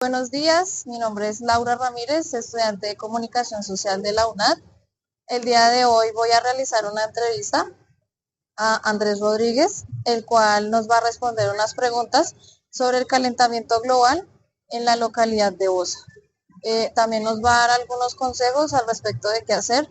Buenos días, mi nombre es Laura Ramírez, estudiante de Comunicación Social de la UNAD. El día de hoy voy a realizar una entrevista a Andrés Rodríguez, el cual nos va a responder unas preguntas sobre el calentamiento global en la localidad de Bosa. También nos va a dar algunos consejos al respecto de qué hacer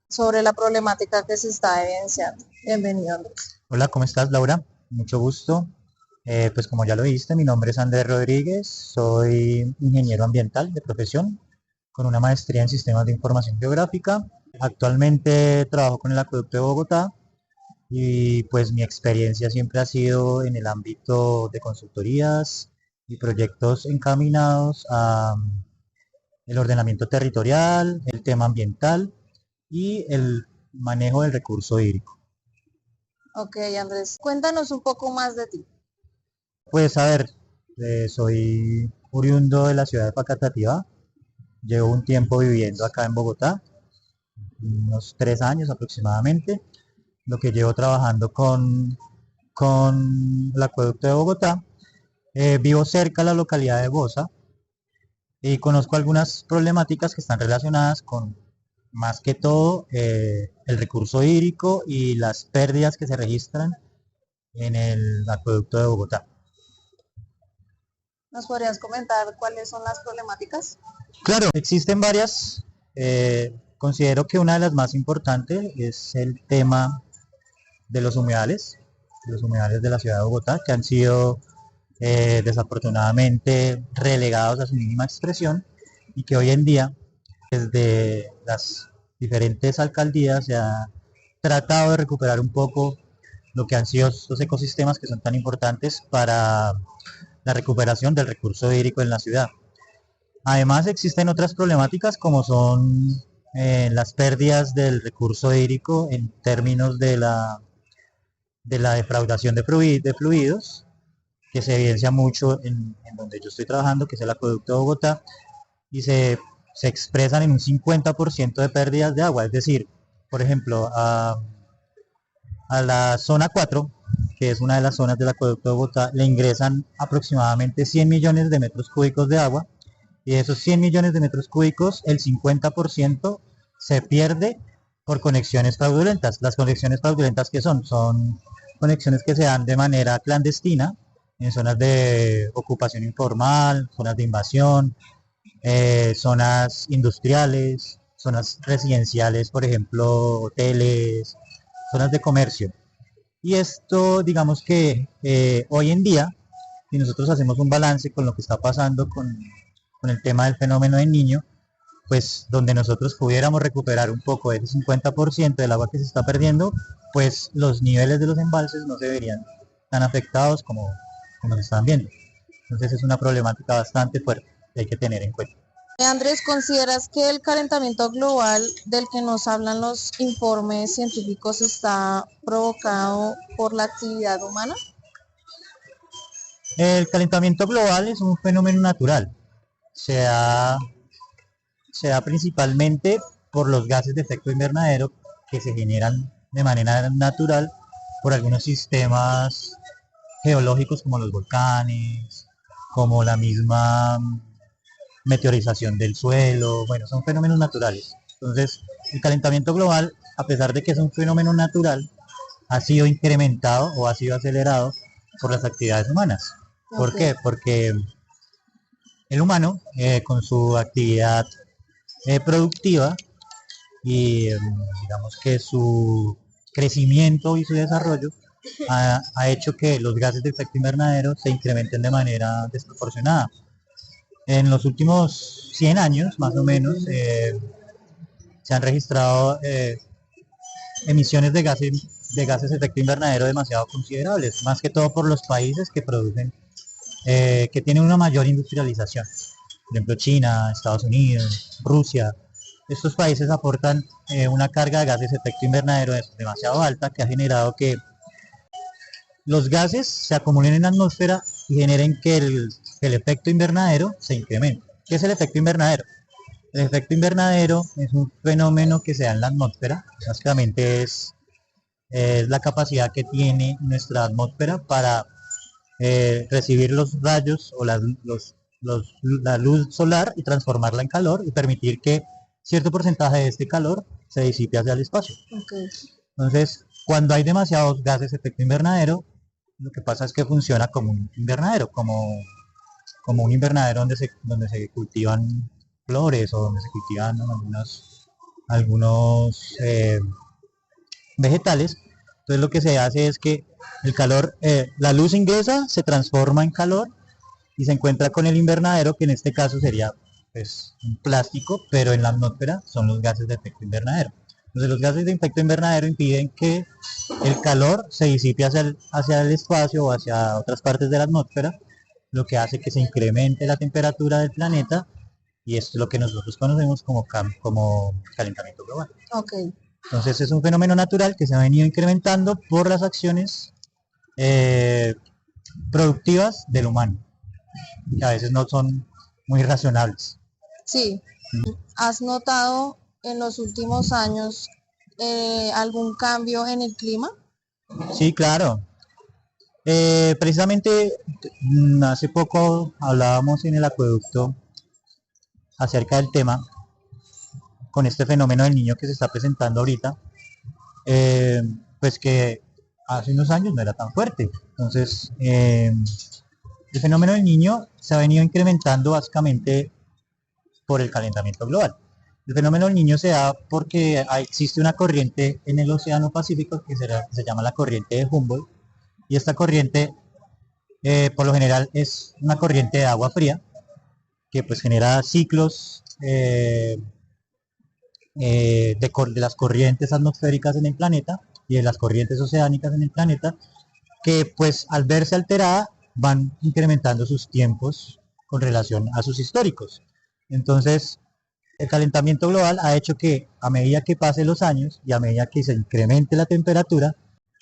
sobre la problemática que se está evidenciando. Bienvenido, Andrés. Hola, ¿cómo estás, Laura? Mucho gusto. Pues como ya lo viste, mi nombre es Andrés Rodríguez, soy ingeniero ambiental de profesión, con una maestría en sistemas de información geográfica. Actualmente trabajo con el Acueducto de Bogotá y pues mi experiencia siempre ha sido en el ámbito de consultorías y proyectos encaminados a el ordenamiento territorial, el tema ambiental y el manejo del recurso hídrico. Ok, Andrés, cuéntanos un poco más de ti. Pues a ver, soy oriundo de la ciudad de Facatativá, llevo un tiempo viviendo acá en Bogotá, unos 3 años aproximadamente, lo que llevo trabajando con el acueducto de Bogotá. Vivo cerca de la localidad de Bosa y conozco algunas problemáticas que están relacionadas con, más que todo, el recurso hídrico y las pérdidas que se registran en el acueducto de Bogotá. ¿Nos podrías comentar cuáles son las problemáticas? Claro, existen varias. Considero que una de las más importantes es el tema de los humedales de la ciudad de Bogotá, que han sido desafortunadamente relegados a su mínima expresión y que hoy en día, desde las diferentes alcaldías, se ha tratado de recuperar un poco lo que han sido los ecosistemas que son tan importantes para la recuperación del recurso hídrico en la ciudad. Además existen otras problemáticas como son las pérdidas del recurso hídrico en términos de la defraudación de fluidos, que se evidencia mucho en donde yo estoy trabajando, que es el acueducto de Bogotá, y se expresan en un 50% de pérdidas de agua. Es decir, por ejemplo, a la zona 4, que es una de las zonas del acueducto de Bogotá, le ingresan aproximadamente 100 millones de metros cúbicos de agua, y de esos 100 millones de metros cúbicos, el 50% se pierde por conexiones fraudulentas. Las conexiones fraudulentas, ¿qué son? Son conexiones que se dan de manera clandestina en zonas de ocupación informal, zonas de invasión, zonas industriales, zonas residenciales, por ejemplo, hoteles, zonas de comercio. Y esto, digamos que hoy en día, si nosotros hacemos un balance con lo que está pasando con el tema del fenómeno del niño, pues donde nosotros pudiéramos recuperar un poco de ese 50% del agua que se está perdiendo, pues los niveles de los embalses no se verían tan afectados como se están viendo. Entonces es una problemática bastante fuerte que hay que tener en cuenta. Andrés, ¿consideras que el calentamiento global del que nos hablan los informes científicos está provocado por la actividad humana? El calentamiento global es un fenómeno natural. Se da, se da principalmente por los gases de efecto invernadero que se generan de manera natural por algunos sistemas geológicos como los volcanes, como la misma meteorización del suelo. Bueno, son fenómenos naturales. Entonces, el calentamiento global, a pesar de que es un fenómeno natural, ha sido incrementado o ha sido acelerado por las actividades humanas. ¿Por Ok. qué? Porque el humano, con su actividad productiva y digamos que su crecimiento y su desarrollo ha hecho que los gases de efecto invernadero se incrementen de manera desproporcionada. En los últimos 100 años, más o menos, se han registrado emisiones de gases de efecto invernadero demasiado considerables, más que todo por los países que producen, que tienen una mayor industrialización. Por ejemplo, China, Estados Unidos, Rusia. Estos países aportan una carga de gases de efecto invernadero demasiado alta que ha generado que los gases se acumulen en la atmósfera y generen que el efecto invernadero se incremente. ¿Qué es el efecto invernadero? El efecto invernadero es un fenómeno que se da en la atmósfera. Básicamente es la capacidad que tiene nuestra atmósfera para recibir los rayos o la luz solar y transformarla en calor y permitir que cierto porcentaje de este calor se disipe hacia el espacio. Okay. Entonces, cuando hay demasiados gases de efecto invernadero, lo que pasa es que funciona como un invernadero, como un invernadero donde se cultivan flores o donde se cultivan algunos vegetales. Entonces lo que se hace es que el calor, la luz ingresa, se transforma en calor y se encuentra con el invernadero, que en este caso sería pues un plástico, pero en la atmósfera son los gases de efecto invernadero. Entonces los gases de efecto invernadero impiden que el calor se disipe hacia el espacio o hacia otras partes de la atmósfera, lo que hace que se incremente la temperatura del planeta, y esto es lo que nosotros conocemos como calentamiento global. Okay. Entonces es un fenómeno natural que se ha venido incrementando por las acciones productivas del humano, que a veces no son muy razonables. Sí. ¿Has notado en los últimos años algún cambio en el clima? Sí, claro. Precisamente hace poco hablábamos en el acueducto acerca del tema, con este fenómeno del niño que se está presentando ahorita, pues que hace unos años no era tan fuerte. Entonces, el fenómeno del niño se ha venido incrementando básicamente por el calentamiento global. El fenómeno del niño se da porque existe una corriente en el océano Pacífico que se llama la corriente de Humboldt, y esta corriente por lo general es una corriente de agua fría que pues genera ciclos de las corrientes atmosféricas en el planeta y de las corrientes oceánicas en el planeta, que pues al verse alterada van incrementando sus tiempos con relación a sus históricos. Entonces, el calentamiento global ha hecho que a medida que pasen los años y a medida que se incremente la temperatura,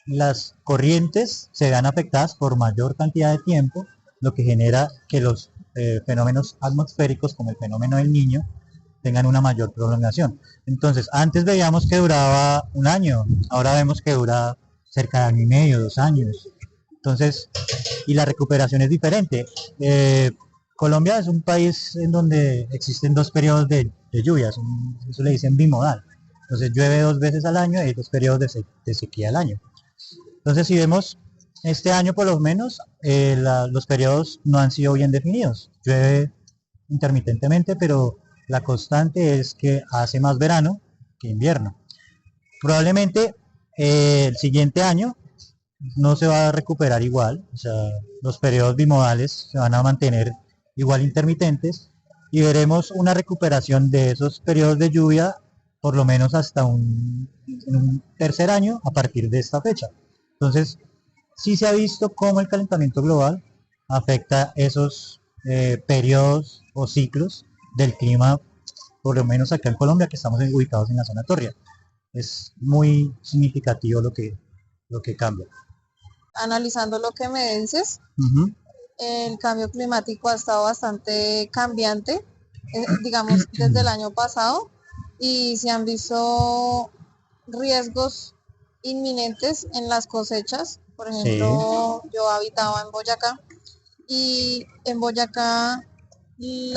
las corrientes se vean afectadas por mayor cantidad de tiempo, lo que genera que los fenómenos atmosféricos, como el fenómeno del niño, tengan una mayor prolongación. Entonces, antes veíamos que duraba un año, ahora vemos que dura cerca de año y medio, 2 años. Entonces, y la recuperación es diferente. Colombia es un país en donde existen dos periodos de lluvias, eso le dicen bimodal. Entonces llueve 2 veces al año y hay 2 periodos de sequía al año. Entonces, si vemos este año por lo menos, los periodos no han sido bien definidos. Llueve intermitentemente, pero la constante es que hace más verano que invierno. Probablemente el siguiente año no se va a recuperar igual, o sea, los periodos bimodales se van a mantener igual intermitentes y veremos una recuperación de esos periodos de lluvia por lo menos hasta un tercer año a partir de esta fecha. Entonces, sí se ha visto cómo el calentamiento global afecta esos periodos o ciclos del clima, por lo menos acá en Colombia, que estamos ubicados en la zona tórrida. Es muy significativo lo que cambia. Analizando lo que me dices, el cambio climático ha estado bastante cambiante, digamos, desde el año pasado, y se han visto riesgos inminentes en las cosechas. Por ejemplo, sí, yo habitaba en Boyacá, y en Boyacá el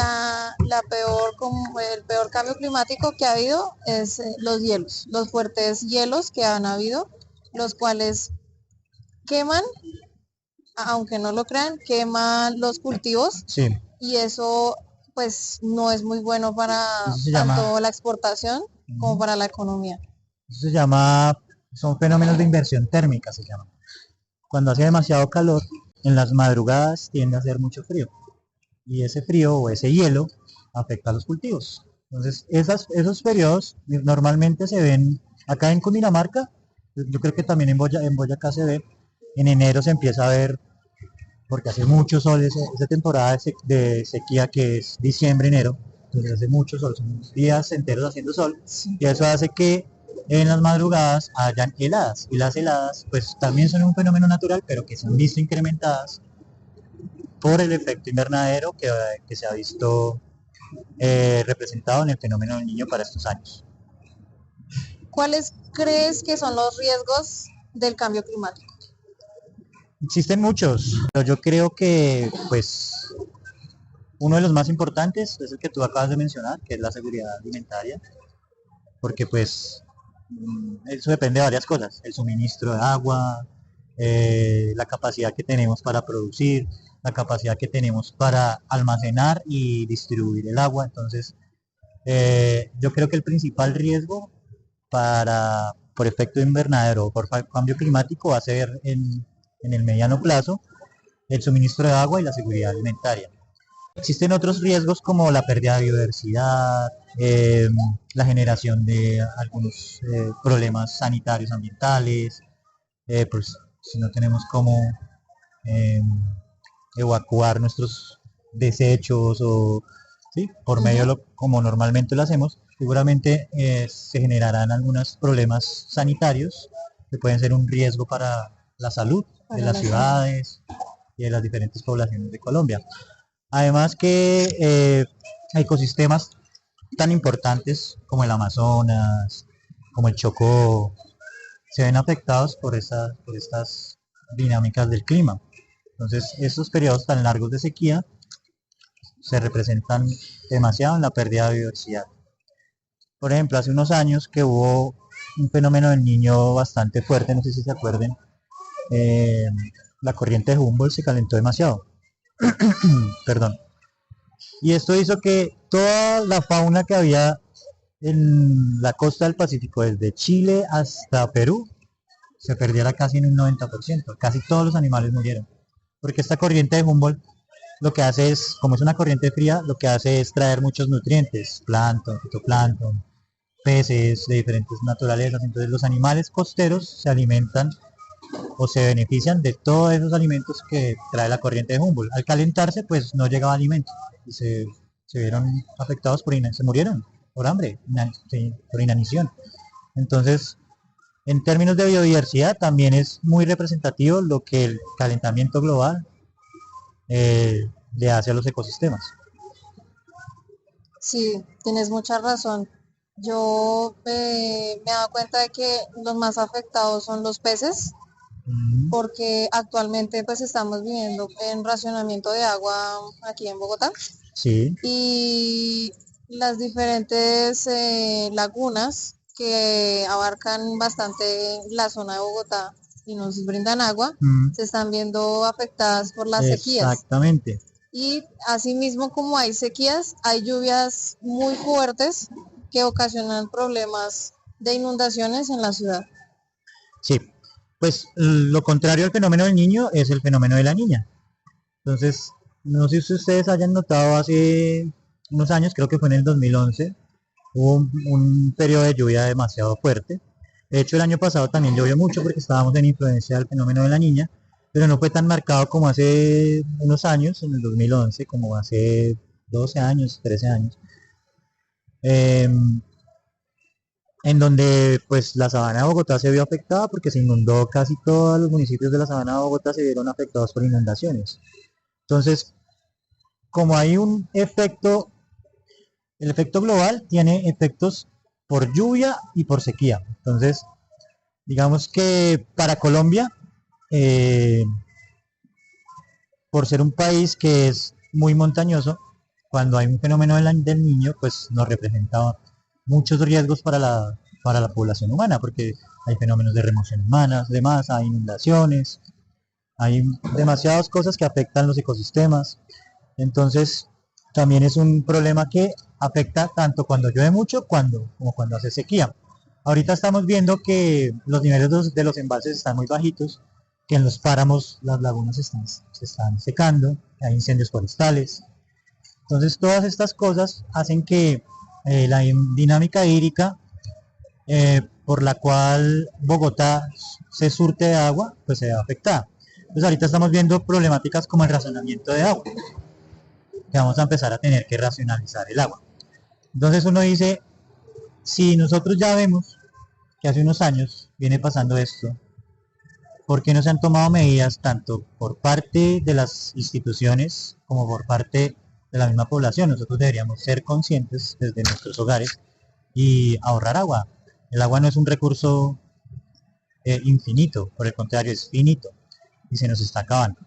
peor cambio climático que ha habido es los fuertes hielos que han habido, los cuales queman, aunque no lo crean, queman los cultivos, sí, y eso pues no es muy bueno para tanto la exportación como para la economía. Eso son fenómenos de inversión térmica, se llama. Cuando hace demasiado calor, en las madrugadas tiende a hacer mucho frío, y ese frío o ese hielo afecta a los cultivos. Entonces, esos periodos normalmente se ven acá en Cundinamarca, yo creo que también en Boyacá se ve, en enero se empieza a ver, porque hace mucho sol, esa temporada de sequía que es diciembre, enero, entonces hace mucho sol, son días enteros haciendo sol, y eso hace que en las madrugadas hayan heladas, y las heladas pues también son un fenómeno natural, pero que se han visto incrementadas por el efecto invernadero que se ha visto representado en el fenómeno del niño para estos años. ¿Cuáles crees que son los riesgos del cambio climático? Existen muchos, pero yo creo que pues Uno de los más importantes es el que tú acabas de mencionar, que es la seguridad alimentaria, porque pues eso depende de varias cosas, el suministro de agua, la capacidad que tenemos para producir, la capacidad que tenemos para almacenar y distribuir el agua. Entonces, yo creo que el principal riesgo por efecto invernadero o por cambio climático va a ser en el mediano plazo el suministro de agua y la seguridad alimentaria. Existen otros riesgos como la pérdida de biodiversidad, la generación de algunos problemas sanitarios ambientales, pues si no tenemos cómo eh, evacuar nuestros desechos o ¿sí? Por medio de Ujú. lo como normalmente lo hacemos, seguramente se generarán algunos problemas sanitarios que pueden ser un riesgo para la salud de Para las la salud. ciudades y de las diferentes poblaciones de Colombia. Además que ecosistemas tan importantes como el Amazonas, como el Chocó, se ven afectados por estas dinámicas del clima. Entonces, estos periodos tan largos de sequía se representan demasiado en la pérdida de biodiversidad. Por ejemplo, hace unos años que hubo un fenómeno del niño bastante fuerte, no sé si se acuerden, eh, la corriente de Humboldt se calentó demasiado, perdón. Y esto hizo que toda la fauna que había en la costa del Pacífico, desde Chile hasta Perú, se perdiera casi en un 90%. Casi todos los animales murieron. Porque esta corriente de Humboldt lo que hace es, como es una corriente fría, lo que hace es traer muchos nutrientes, plancton, fitoplancton, peces de diferentes naturalezas. Entonces los animales costeros se alimentan o se benefician de todos esos alimentos que trae la corriente de Humboldt. Al calentarse, pues no llegaba alimento y se vieron afectados se murieron por hambre, sí, por inanición. Entonces, en términos de biodiversidad, también es muy representativo lo que el calentamiento global le hace a los ecosistemas. Sí, tienes mucha razón. Yo me he dado cuenta de que los más afectados son los peces, Mm, porque actualmente pues estamos viviendo en racionamiento de agua aquí en Bogotá sí, y las diferentes lagunas que abarcan bastante la zona de Bogotá y nos brindan agua, mm, se están viendo afectadas por las sequías. exactamente. Y asimismo como hay sequías, hay lluvias muy fuertes que ocasionan problemas de inundaciones en la ciudad. Sí, pues lo contrario al fenómeno del niño es el fenómeno de la niña. Entonces, no sé si ustedes hayan notado hace unos años, creo que fue en el 2011, hubo un periodo de lluvia demasiado fuerte. De hecho, el año pasado también llovió mucho porque estábamos en influencia del fenómeno de la niña, pero no fue tan marcado como hace unos años, en el 2011, como hace 12 años, 13 años, eh, en donde pues la sabana de Bogotá se vio afectada porque se inundó casi todos los municipios de la sabana de Bogotá se vieron afectados por inundaciones. Entonces, como hay un efecto, el efecto global tiene efectos por lluvia y por sequía. Entonces, digamos que para Colombia, eh, por ser un país que es muy montañoso, cuando hay un fenómeno del niño, pues nos representa muchos riesgos para la población humana, porque hay fenómenos de remoción humanas, demás, hay inundaciones, hay demasiadas cosas que afectan los ecosistemas. Entonces, también es un problema que afecta tanto cuando llueve mucho como cuando hace sequía. Ahorita estamos viendo que los niveles de los embalses están muy bajitos, que en los páramos las lagunas se están secando, hay incendios forestales. Entonces, todas estas cosas hacen que la dinámica hídrica por la cual Bogotá se surte de agua, pues se ve afectada. Entonces, ahorita estamos viendo problemáticas como el racionamiento de agua, que vamos a empezar a tener que racionalizar el agua. Entonces uno dice, si nosotros ya vemos que hace unos años viene pasando esto, ¿por qué no se han tomado medidas tanto por parte de las instituciones como por parte de la misma población? Nosotros deberíamos ser conscientes desde nuestros hogares y ahorrar agua. El agua no es un recurso infinito, por el contrario es finito y se nos está acabando.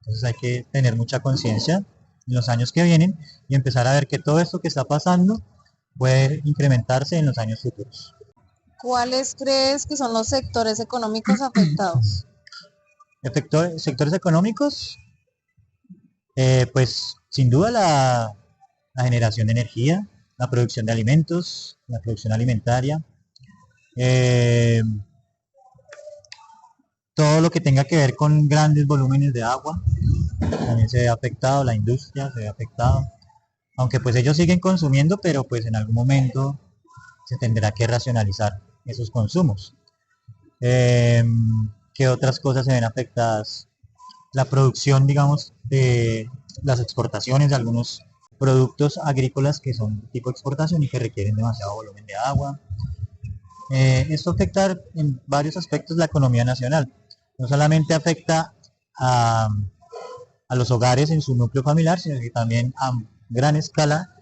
Entonces hay que tener mucha conciencia en los años que vienen y empezar a ver que todo esto que está pasando puede incrementarse en los años futuros. ¿Cuáles crees que son los sectores económicos afectados? Sectores económicos, pues sin duda la generación de energía, la producción de alimentos, la producción alimentaria, eh, todo lo que tenga que ver con grandes volúmenes de agua, también se ve afectado, la industria se ve afectado, aunque pues ellos siguen consumiendo, pero pues en algún momento se tendrá que racionalizar esos consumos. ¿Qué otras cosas se ven afectadas? La producción, digamos, de las exportaciones de algunos productos agrícolas que son tipo exportación y que requieren demasiado volumen de agua. Esto afecta en varios aspectos la economía nacional. No solamente afecta a, a los hogares en su núcleo familiar, sino que también a gran escala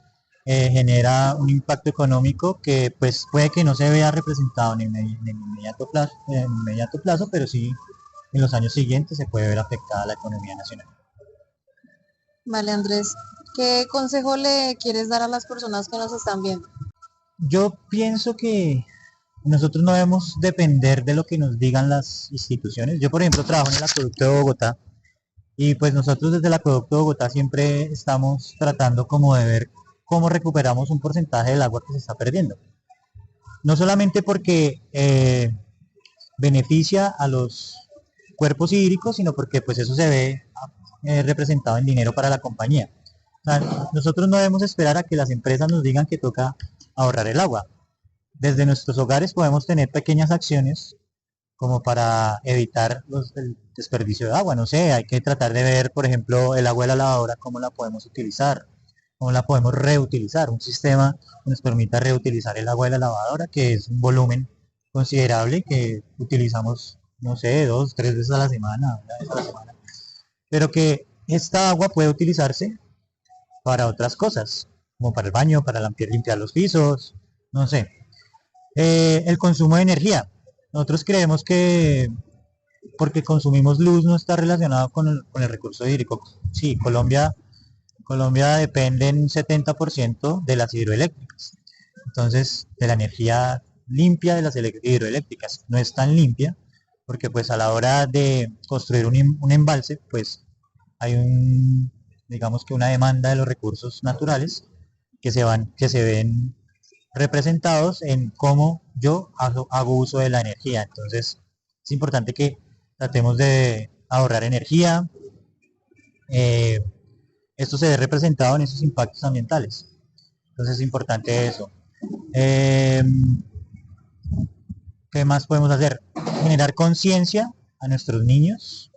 genera un impacto económico que pues puede que no se vea representado en el inmediato plazo, pero sí en los años siguientes se puede ver afectada la economía nacional. Vale, Andrés, ¿qué consejo le quieres dar a las personas que nos están viendo? Yo pienso que nosotros no debemos depender de lo que nos digan las instituciones. Yo, por ejemplo, trabajo en el acueducto de Bogotá y pues nosotros desde el acueducto de Bogotá siempre estamos tratando como de ver cómo recuperamos un porcentaje del agua que se está perdiendo. No solamente porque beneficia a los cuerpos hídricos, sino porque pues eso se ve representado en dinero para la compañía. O sea, nosotros no debemos esperar a que las empresas nos digan que toca ahorrar el agua. Desde nuestros hogares podemos tener pequeñas acciones como para evitar el desperdicio de agua. No sé, hay que tratar de ver, por ejemplo, el agua de la lavadora, cómo la podemos utilizar, cómo la podemos reutilizar. Un sistema que nos permita reutilizar el agua de la lavadora, que es un volumen considerable que utilizamos, no sé, 2, 3 veces a la semana, una vez a la semana. Pero que esta agua puede utilizarse para otras cosas, como para el baño, para limpiar los pisos, no sé. El consumo de energía. Nosotros creemos que porque consumimos luz no está relacionado con el recurso hídrico. Sí, Colombia depende en 70% de las hidroeléctricas. Entonces, de la energía limpia de las hidroeléctricas. No es tan limpia porque pues a la hora de construir un embalse, pues hay digamos que una demanda de los recursos naturales que se ven representados en cómo yo hago uso de la energía. Entonces, es importante que tratemos de ahorrar energía. eh, Esto se ve representado en esos impactos ambientales. Entonces, es importante eso. Eh, ¿Qué más podemos hacer? Generar conciencia a nuestros niños.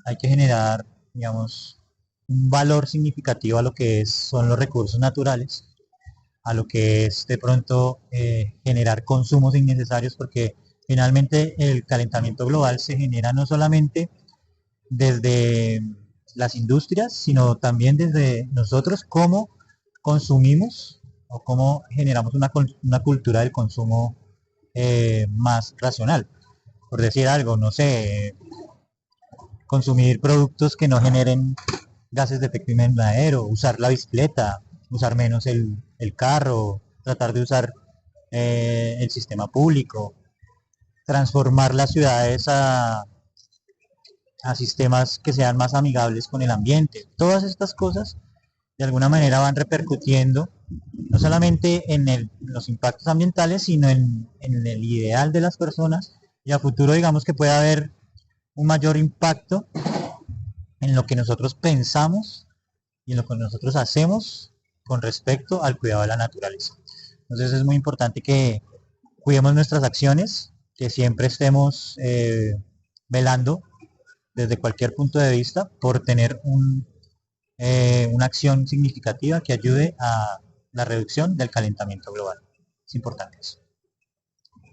Hay que generar, digamos, un valor significativo a lo que son los recursos naturales, a lo que es de pronto generar consumos innecesarios, porque finalmente el calentamiento global se genera no solamente desde las industrias, sino también desde nosotros cómo consumimos o cómo generamos una cultura del consumo más racional. Por decir algo, no sé, consumir productos que no generen gases de efecto invernadero, usar la bicicleta, usar menos el carro, tratar de usar el sistema público, transformar las ciudades a sistemas que sean más amigables con el ambiente. Todas estas cosas de alguna manera van repercutiendo no solamente en los impactos ambientales, sino en el ideal de las personas y a futuro digamos que puede haber un mayor impacto en lo que nosotros pensamos y en lo que nosotros hacemos con respecto al cuidado de la naturaleza. Entonces es muy importante que cuidemos nuestras acciones, que siempre estemos velando desde cualquier punto de vista por tener una acción significativa que ayude a la reducción del calentamiento global. Es importante eso.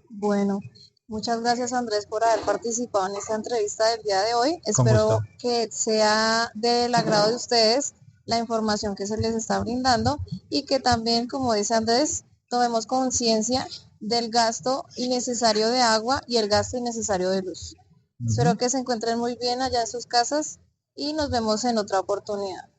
Bueno, muchas gracias Andrés por haber participado en esta entrevista del día de hoy. Con Espero gusto. que sea del agrado de ustedes la información que se les está brindando y que también, como dice Andrés, tomemos conciencia del gasto innecesario de agua y el gasto innecesario de luz. Espero que se encuentren muy bien allá en sus casas y nos vemos en otra oportunidad.